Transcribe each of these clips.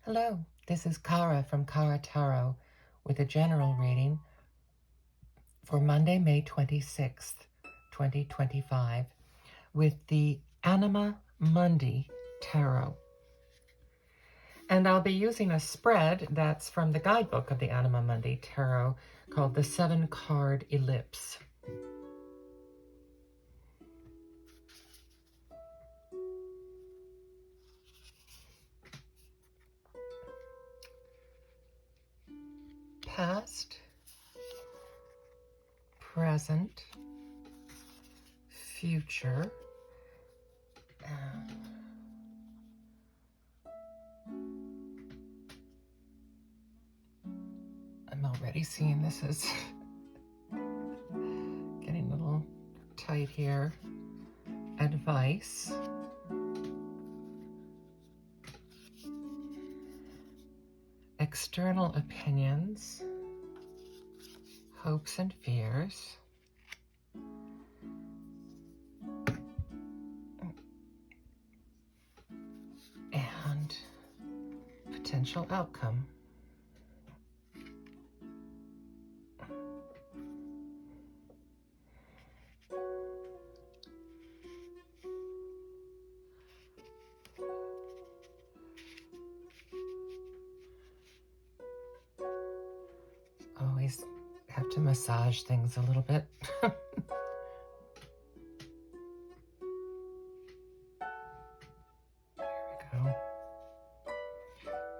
Hello, this is Kara from Kara Tarot with a general reading for Monday, May 26th, 2025 with the Anima Mundi Tarot. And I'll be using a spread that's from the guidebook of the Anima Mundi Tarot called the 7-card Elipse. Past, present, future, I'm already seeing this is getting a little tight here. Advice, external opinions, hopes and fears, and potential outcome. Always have to massage things a little bit.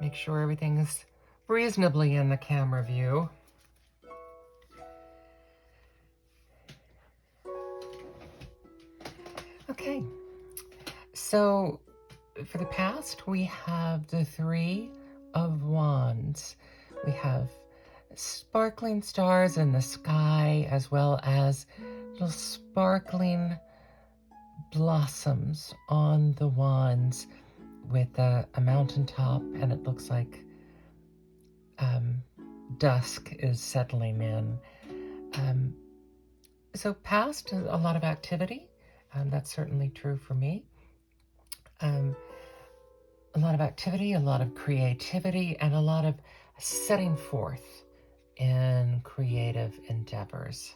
Make sure everything is reasonably in the camera view. Okay, so for the past, we have the 3 of Wands. We have sparkling stars in the sky, as well as little sparkling blossoms on the wands with a mountaintop, and it looks like dusk is settling in. So past, a lot of activity. That's certainly true for me. A lot of activity, a lot of creativity, and a lot of setting forth in creative endeavors.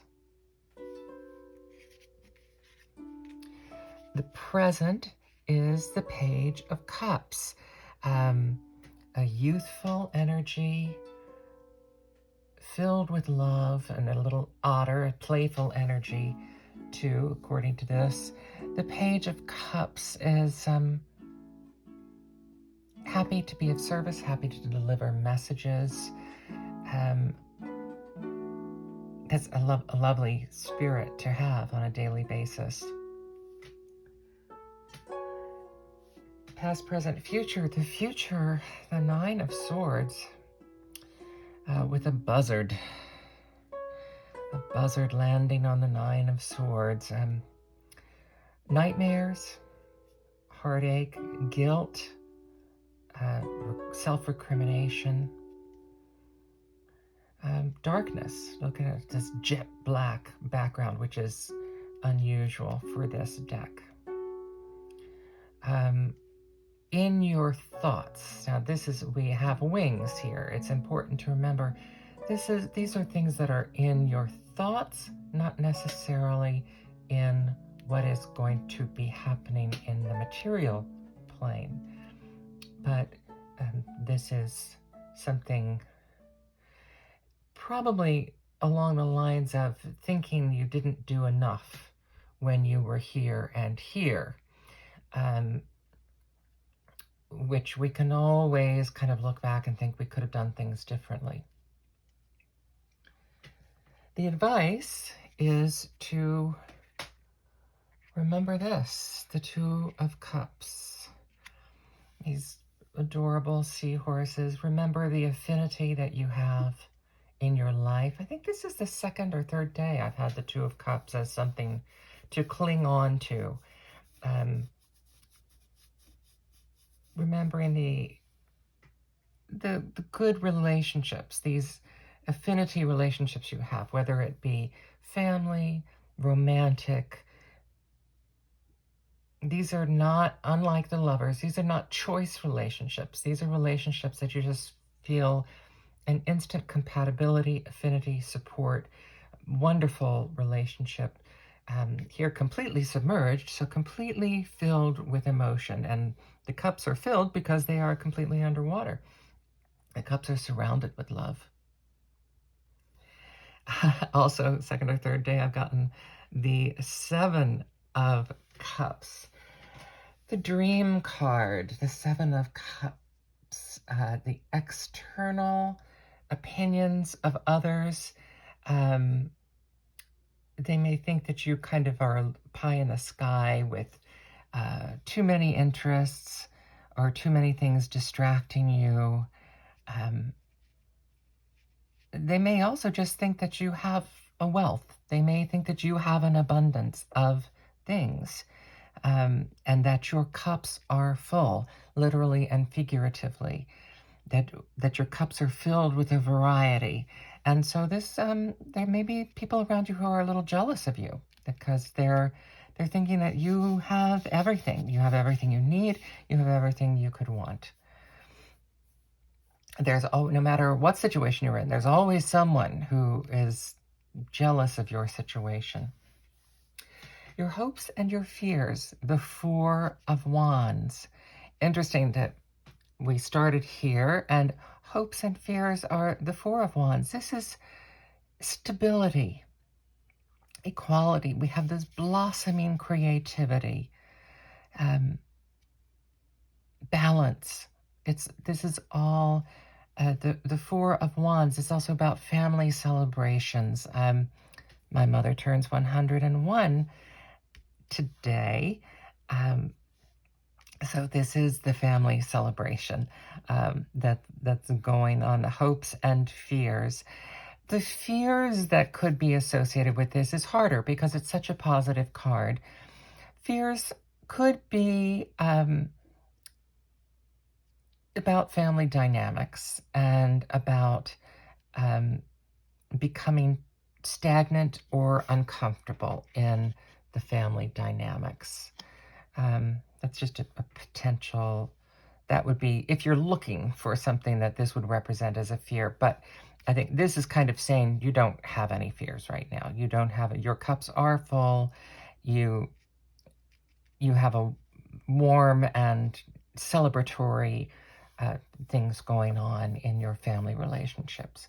The present is the Page of Cups, a youthful energy filled with love, and a little otter, a playful energy too, according to this. The Page of Cups is happy to be of service, happy to deliver messages. That's a lovely spirit to have on a daily basis. Past, present, future. The future, the 9 of Swords, with a buzzard. A buzzard landing on the 9 of Swords. Nightmares, heartache, guilt, self-recrimination, darkness. Look at this jet black background, which is unusual for this deck. In your thoughts. Now we have wings here. It's important to remember these are things that are in your thoughts, not necessarily in what is going to be happening in the material plane. But this is something probably along the lines of thinking you didn't do enough when you were here and here. Which we can always kind of look back and think we could have done things differently. The advice is to remember this, the 2 of Cups. These adorable seahorses. Remember the affinity that you have in your life. I think this is the 2nd or 3rd day I've had the 2 of Cups as something to cling on to. Remembering the good relationships, these affinity relationships you have, whether it be family, romantic, these are not, unlike the Lovers, these are not choice relationships. These are relationships that you just feel an instant compatibility, affinity, support, wonderful relationship. Here completely submerged, so completely filled with emotion. And the cups are filled because they are completely underwater. The cups are surrounded with love. Also, second or third day, I've gotten the Seven of Cups. The Dream card, the Seven of Cups, the external opinions of others. They may think that you kind of are a pie in the sky with too many interests or too many things distracting you. They may also just think that you have a wealth. They may think that you have an abundance of things, and that your cups are full, literally and figuratively, that your cups are filled with a variety. And so there may be people around you who are a little jealous of you because they're thinking that you have everything. You have everything you need. You have everything you could want. No matter what situation you're in, there's always someone who is jealous of your situation. Your hopes and your fears, the Four of Wands. Interesting that we started here, and hopes and fears are the Four of Wands. This is stability, equality. We have this blossoming creativity, balance. This is all the Four of Wands. It's also about family celebrations. My mother turns 101 today. So this is the family celebration that's going on, the hopes and fears. The fears that could be associated with this is harder because it's such a positive card. Fears could be about family dynamics and about becoming stagnant or uncomfortable in the family dynamics. That's just a potential. That would be, if you're looking for something that this would represent as a fear. But I think this is kind of saying you don't have any fears right now. You don't have it. Your cups are full. You have a warm and celebratory things going on in your family relationships.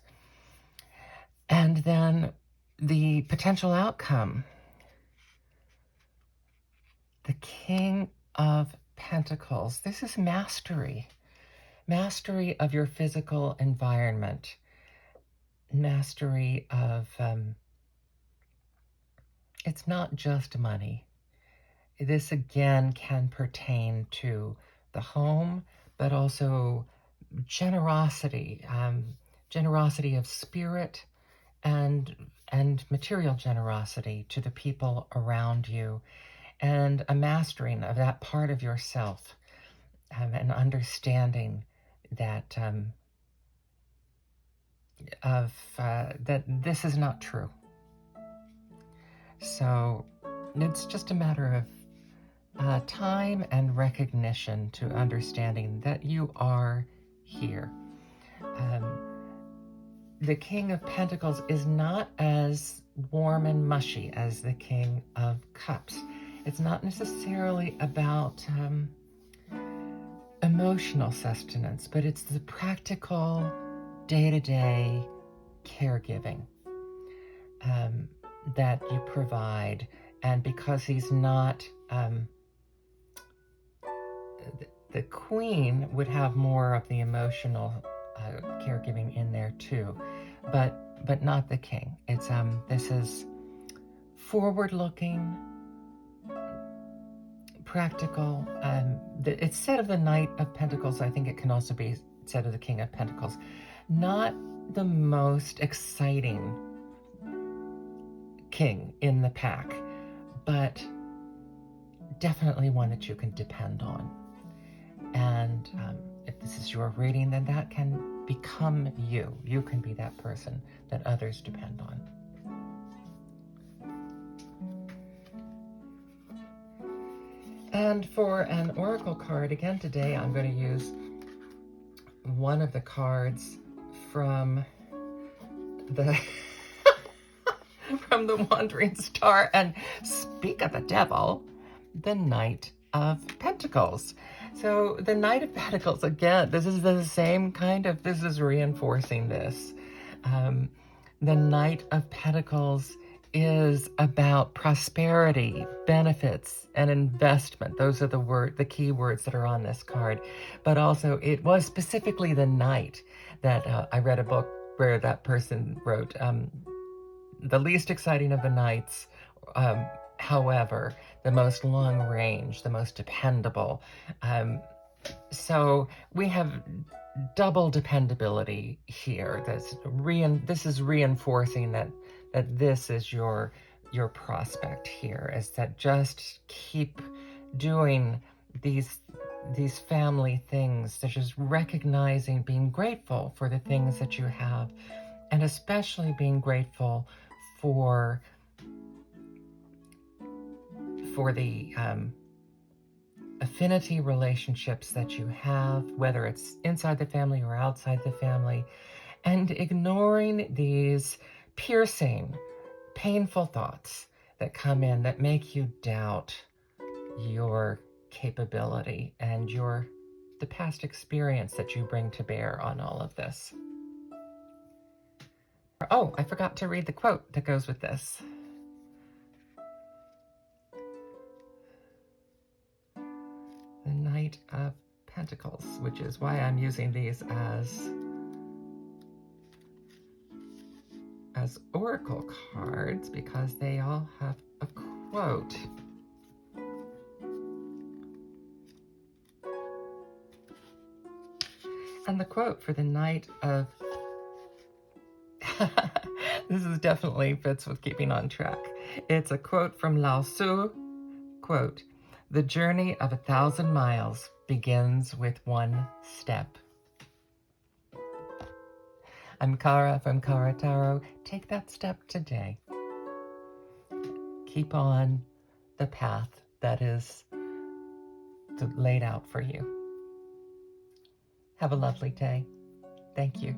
And then the potential outcome. The King of Pentacles. This is mastery. Mastery of your physical environment. Mastery of, it's not just money. This again can pertain to the home, but also generosity, generosity of spirit and material generosity to the people around you, and a mastering of that part of yourself, and understanding that that this is not true. So it's just a matter of time and recognition to understanding that you are here. The King of Pentacles is not as warm and mushy as the King of Cups. It's not necessarily about emotional sustenance, but it's the practical, day-to-day caregiving that you provide. And because he's not, the Queen would have more of the emotional caregiving in there too, but not the King. It's this is forward-looking, practical. It's said of the Knight of Pentacles. I think it can also be said of the King of Pentacles. Not the most exciting king in the pack, but definitely one that you can depend on. And if this is your reading, then that can become you. You can be that person that others depend on. And for an oracle card, again today, I'm going to use one of the cards from the from the Wandering Star, and speak of the devil, the Knight of Pentacles. So the Knight of Pentacles, again, this is the same kind of, this is reinforcing this. The Knight of Pentacles is about prosperity, benefits, and investment. Those are the key words that are on this card. But also, it was specifically the Knight that I read a book where that person wrote, the least exciting of the knights, however, the most long range, the most dependable. So we have double dependability here. This is reinforcing that this is your prospect here, is that just keep doing these family things, such as recognizing, being grateful for the things that you have, and especially being grateful for the affinity relationships that you have, whether it's inside the family or outside the family, and ignoring these piercing, painful thoughts that come in that make you doubt your capability and the past experience that you bring to bear on all of this. Oh, I forgot to read the quote that goes with this. The Knight of Pentacles, which is why I'm using these as oracle cards, because they all have a quote. And the quote for the Knight of this is definitely fits with keeping on track. It's a quote from Lao Tzu, quote, "The journey of 1,000 miles begins with one step." I'm Kara from Kara Tarot. Take that step today. Keep on the path that is laid out for you. Have a lovely day. Thank you.